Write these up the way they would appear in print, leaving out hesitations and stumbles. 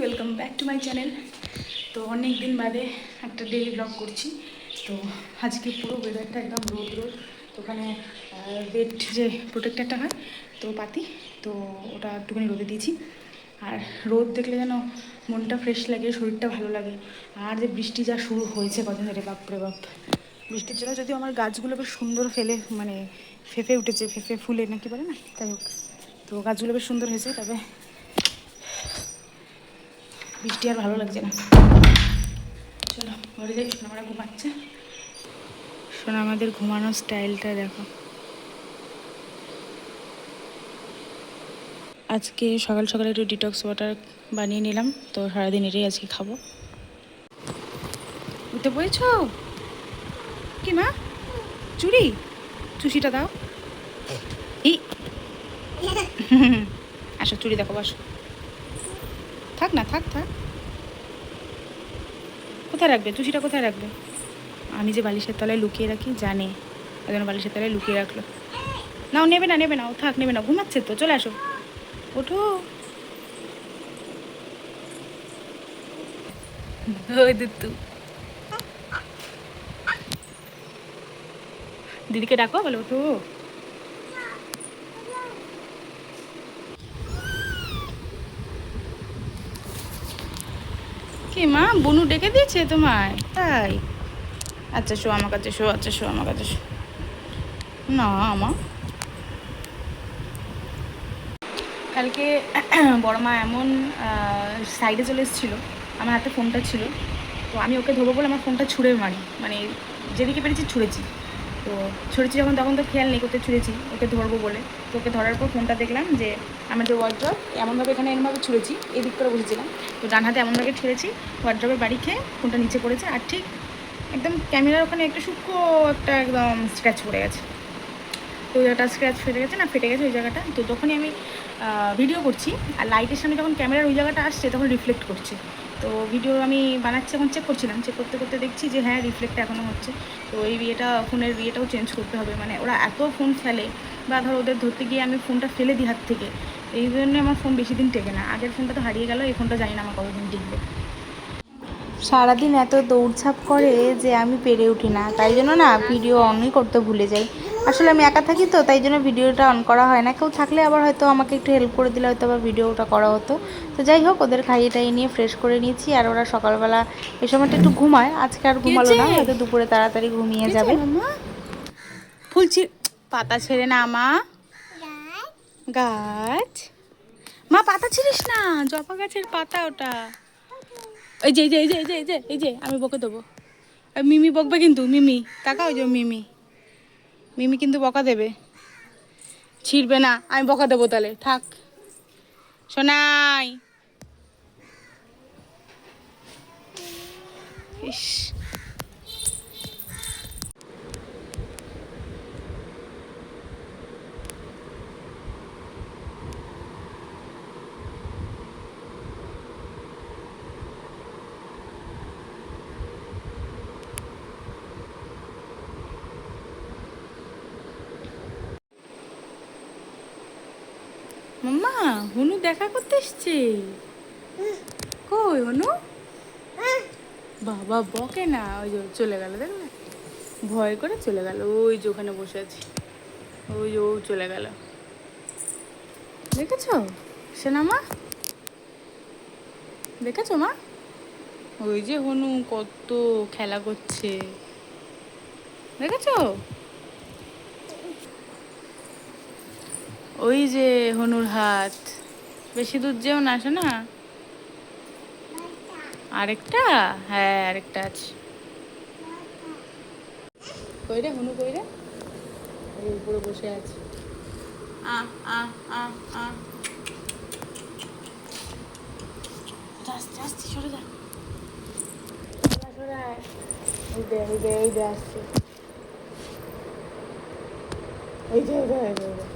Welcome back to my channel. তো অনেক দিন বাদে একটা ডেইলি ব্লগ করছি। তো আজকে পুরো ওয়েদারটা একদম রোদ রোদ। তো ওখানে রেড যে প্রোটেক্টারটা হয় তো পাতি, তো ওটা একটুখানি রোদে দিয়েছি। আর রোদ দেখলে যেন মনটা ফ্রেশ লাগে, শরীরটা ভালো লাগে। আর যে বৃষ্টি যা শুরু হয়েছে কদিন ধরে, বাপরে বাপ। বৃষ্টির জন্য যদিও আমার গাছগুলো বেশ সুন্দর ফেঁপে উঠেছে, ফেঁপে ফুলে নাকি বলে না, তাই হোক। তো গাছগুলো বেশ সুন্দর হয়েছে, তবে বৃষ্টি আর ভালো লাগছে না। চলো ঘরে যাই, সোনামারা ঘুমাচ্ছে। সোনা আমাদের ঘুমানোর স্টাইলটা দেখো। আজকে সকাল সকালে একটু ডিটক্স ওয়াটার বানিয়ে নিলাম, তো সারাদিন এটাই আজকে খাবো। উঠে পড়েছ কি মা? চুড়ি চুষিটা দাও। এই আসো চুড়ি দেখো, বসো। থাক না, থাক থাক। কোথায় রাখবে চুষিটা, কোথায় রাখবে? আমি যে বালিশের তলায় লুকিয়ে রাখি জানে, ওই জন্য বালিশের তলায় লুকিয়ে রাখলো। নাও, নেবে না নেবে না, ও থাক, নেবে না, ঘুমাচ্ছে তো। চলে আসো, ওঠো। ওই দুত্তু, দিদিকে ডাকো, বলো ওঠো। কি মা, বুনু ডেকে দিয়েছে তোমায়? তাই? আচ্ছা শো আমার কাছে, শো। আচ্ছা শো আমার কাছে, শো। না আমা, কালকে বড় মা এমন সাইডে চলে এসেছিলো, আমার হাতে ফোনটা ছিল। তো আমি ওকে ধরবো বলে আমার ফোনটা ছুঁড়ে মারি, মানে যেদিকে পেরেছি ছুঁড়েছি। তো ছুঁড়েছি যখন, তখন তো খেয়াল নেই করতে ছুঁড়েছি, ওকে ধরবো বলে। তো ওকে ধরার পর ফোনটা দেখলাম যে আমাদের ওয়ার্ড্রপ এমনভাবে, এখানে এমনভাবে ছুঁড়েছি, এদিক করে বসেছিলাম, তো ডান হাতে এমনভাবে ছেড়েছি, ওয়ার্ড্রপের বাড়ি খেয়ে ফোনটা নিচে পড়েছে। আর ঠিক একদম ক্যামেরার ওখানে একটা সূক্ষ্ম একটা একদম স্ক্র্যাচ পড়ে গেছে। তো ওই জায়গাটা স্ক্র্যাচ ফেটে গেছে, না ফেটে গেছে ওই জায়গাটা। তো যখনই আমি ভিডিও করছি আর লাইটের সামনে যখন ক্যামেরার ওই জায়গাটা আসছে, তখন রিফ্লেক্ট করছে। তো ভিডিও আমি বানাচ্ছি, এখন চেক করছিলাম, চেক করতে করতে দেখছি যে হ্যাঁ, রিফ্লেক্টটা এখনও হচ্ছে। তো এই ফোনের বিয়েটাও চেঞ্জ করতে হবে। মানে ওরা এত ফোন ফেলে, বা ধরো ওদের ধরতে গিয়ে আমি ফোনটা ফেলে দিই হাত থেকে, এই জন্য আমার ফোন বেশি দিন টেকে না। আগের ফোনটা তো হারিয়ে গেল, এই ফোনটা জানি না আমার কতদিন টিকবে। সারাদিন এত দৌড়ঝাঁপ করে যে আমি পেরে উঠি না, তাই জন্য না ভিডিও অনই করতে ভুলে যাই। আসলে আমি একা থাকি তো, তাই জন্য ভিডিওটা অন করা হয় না। কেউ থাকলে আবার হয়তো আমাকে একটু হেল্প করে দিলে হয়তো আবার ভিডিওটা করা হতো। তো যাই হোক, ওদের খাইয়ে টাইয়ে নিয়ে ফ্রেশ করে নিয়েছি। আর ওরা সকালবেলা এই সময়টা একটু ঘুমায়, আজকে আর ঘুমালো না, হয়তো দুপুরে তাড়াতাড়ি ঘুমিয়ে যাবে। ফুলছি পাতা ছেড়ে না মা, গাছ মা, পাতা ছিঁড়িস না, জবা গাছের পাতা ওটা। এই যে এই যে এই যে এই যে এই যে এই যে আমি বকে দেবো। মিমি বকবে কিন্তু, মিমি টাকা, ওই যে মিমি, মিমি কিন্তু বকা দেবে। ছিঁড়বে না, আমি বকা দেবো তাহলে, থাক। শোনাই, ইস, মাম্মা হনু দেখা করতে এসছে। কই হনু? বাবা বকে না, ওই যে চলে গেল, দেখলে ভয় করে চলে গেল। ওই যে ওখানে বসে আছে, ওই যে ও চলে গেল, দেখেছো সোনা মা, দেখেছো মা? ওই যে হনু কত খেলা করছে, দেখেছো? ওই যে হনুর হাত, বেশি দূর যেও না শোনা। আরেকটা, হ্যাঁ আরেকটা আছে। কই রে হনু, কই রে? ওই উপরে বসে আছে। আ আ আ আ, আস্তে আস্তে সরে যা, সরে আয়। এই দে এই দে এই দে আসছে, এই যে এই যে এই যে এই যে।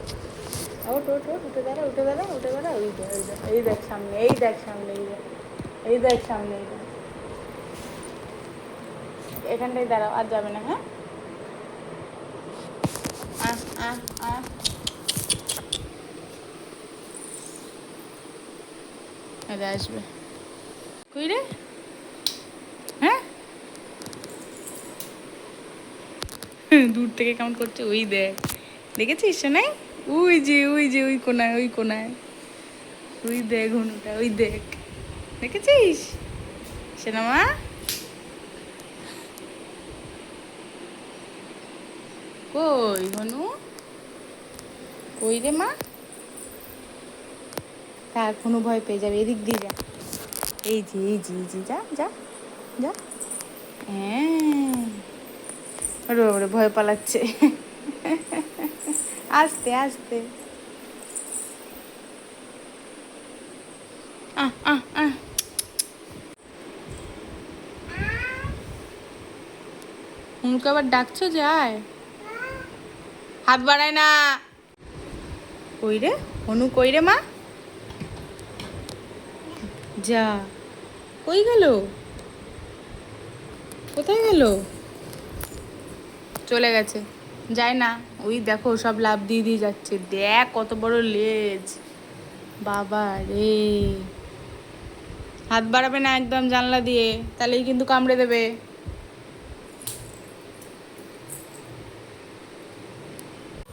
ওঠ ওঠ ওঠ, উঠে দাঁড়া উঠে দাঁড়া উঠে দাঁড়া, ওই যে ওই যে, এই দেখ সামনে, এই দেখ সামনে, এই যে এই দেখ সামনে, এই দেখ। এখানটাই দাঁড়াও, আর যাবে না, হ্যাঁ? আহ আহ আহ, এদের আসবে। কই রে? হ্যাঁ, দূর থেকে কেমন করছে ওই দেখ, দেখেছিস শোনাই? ওই যে ওই যে ওই কোনায়, ওই কোনায়, ওই দেখ হনুটা, ওই দেখ, দেখেছিস সোনামা? কই হনু, কই রে মা? থাক, হনু ভয় পেয়ে যাবে, এদিক দিয়ে যা, এই যে এই যে এই যে, যা যা যা। হ্যাঁ, ওরে বাবারে, ভয় পালাচ্ছে। আস্তে আস্তে, আহ আহ আহ। হনুকে আবার ডাকছো, যায় হাত বাড়ায় না। কই রে হনু, কই রে মা? যা, কই গেল, কোথায় গেল? চলে গেছে, যায় না। ওই দেখো সব লাভ দিয়ে দিয়ে যাচ্ছে, দেখ কত বড় লেজ, বাবা রে। হাত বাড়াবে না একদম জানলা দিয়ে, তাহলেই কিন্তু কামড়ে দেবে।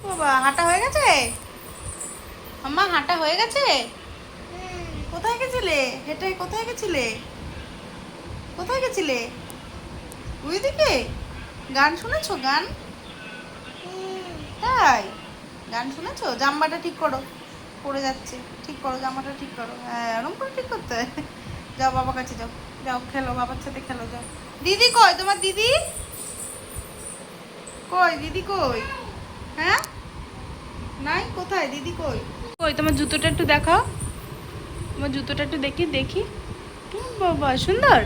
বাবা, হাঁটা হয়ে গেছে? আম্মা, হাঁটা হয়ে গেছে? কোথায় গেছিলে হেঁটে, কোথায় গেছিলে, কোথায় গেছিলে? ওইদিকে গান শুনেছো? গান, তাই গান শুনেছো? জাম্বাটা ঠিক করো, পড়ে যাচ্ছে, ঠিক করো জামাটা, ঠিক করো। হ্যাঁ, ওরম করে ঠিক করতে হয়। যাও বাবার কাছে যাও, যাও খেলো, বাবার সাথে খেলো, যাও। দিদি কই তোমার? দিদি কই? দিদি কই? হ্যাঁ, নাই, কোথায় দিদি কই? কই তোমার জুতোটা একটু দেখাও, তোমার জুতোটা একটু দেখি দেখি। বাবা সুন্দর।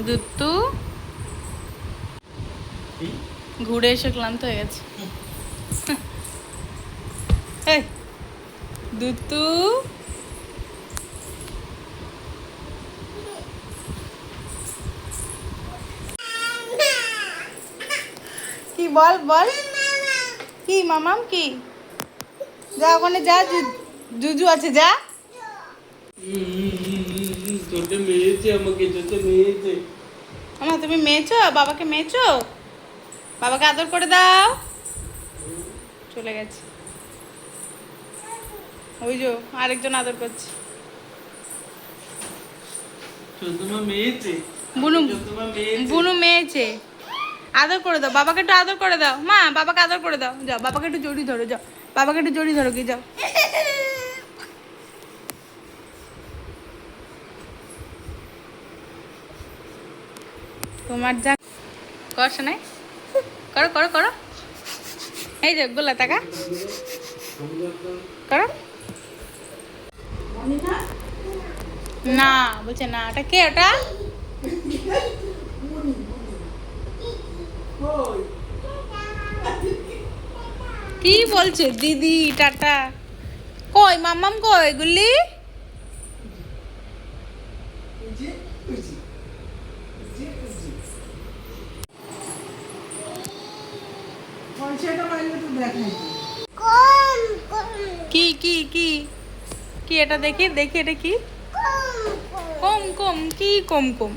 দুত্তু, ঘুরে এসে ক্লান্ত হয়ে গেছে। এই দুত্তু, কি বল বল, কি মামাম কি? যা ওখানে যা, জুজু আছে, যা। তোকে মেরেছে, আমাকে তোকে মেরেছে। আমা তুমি মেয়েছো, বাবাকে মেয়েছো, বাবাকে আদর করে দাও। চলে গেছে, ওই যে আরেকজন আদর করছে। চোদ্দমা মেরেছে, বুনু, চোদ্দমা মেরেছে। বুনু মেয়েছে, আদর করে দাও, বাবাকে একটু আদর করে দাও। মা, বাবাকে আদর করে দাও, যাও বাবাকে একটু জড়ি ধরো, যাও বাবাকে একটু জড়ি ধরো, কি যাও। তোমার যা কর শোনাই, করো করো করো, এই যে গোলা টাকা করো। না বলছে না, ওটা কে? ওটা কি বলছে দিদি? টাটা কই? মাম্মাম কই? গুল্লি কি কি কি কি? এটা দেখি দেখি, এটা কি? কম কম, কি কম কম?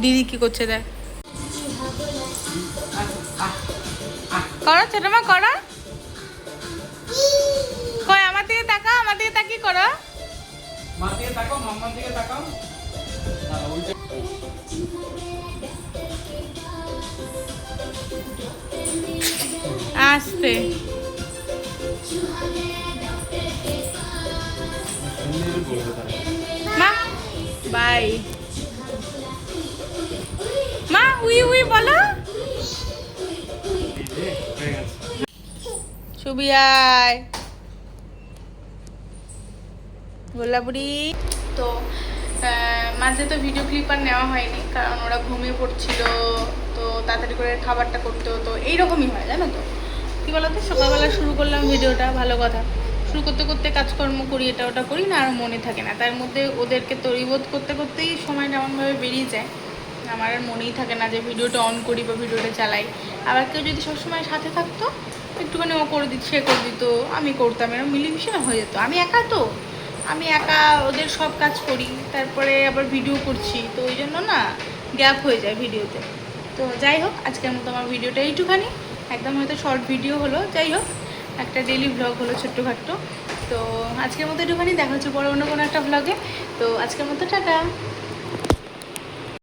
দিদি কি করছে দেখ, করো ছোট মা, করো। কই আমার দিকে তাকাও, আমার দিকে তাকিয়ে করো। মা দিকে তাকাও, মাম্মার দিকে তাকাও। আস্তে, মা বাই, মা উই উই বলো। সুবিয়ায় গোলাপুরি। তো মাঝে তো ভিডিও ক্লিপ আর নেওয়া হয়নি, কারণ ওরা ঘুমিয়ে পড়ছিল, তো তাড়াতাড়ি করে খাবারটা করতে হতো, এইরকমই হয় জানো তো। কী বলতো, সকালবেলা শুরু করলাম ভিডিওটা, ভালো কথা, শুরু করতে করতে কাজকর্ম করি, এটা ওটা করি না, আর মনে থাকে না, তার মধ্যে ওদেরকে তৈরিবোধ করতে করতেই সময়টা এমনভাবে বেরিয়ে যায় আমার আর মনেই থাকে না যে ভিডিওটা অন করি বা ভিডিওটা চালাই। আবার কেউ যদি সবসময় সাথে থাকতো, একটুখানি ও করে দিত, সে করে দিত, আমি করতাম, এরকম মিলেমিশে না হয়ে যেত। আমি একা তো, আমি একা ওদের সব কাজ করি, তারপরে আবার ভিডিও করছি, তো ওই জন্য না গ্যাপ হয়ে যায় ভিডিওতে। তো যাই হোক, আজকের মতো আমার ভিডিওটা এইটুখানি, একদম হয়তো শর্ট ভিডিও হলো, যাই হোক একটা ডেইলি ভ্লগ হলো ছোট্টখাট্টো। তো আজকের মতো একটুখানি, দেখা হচ্ছে পরে অন্য কোনো একটা ভ্লগে। তো আজকের মতো টাটা।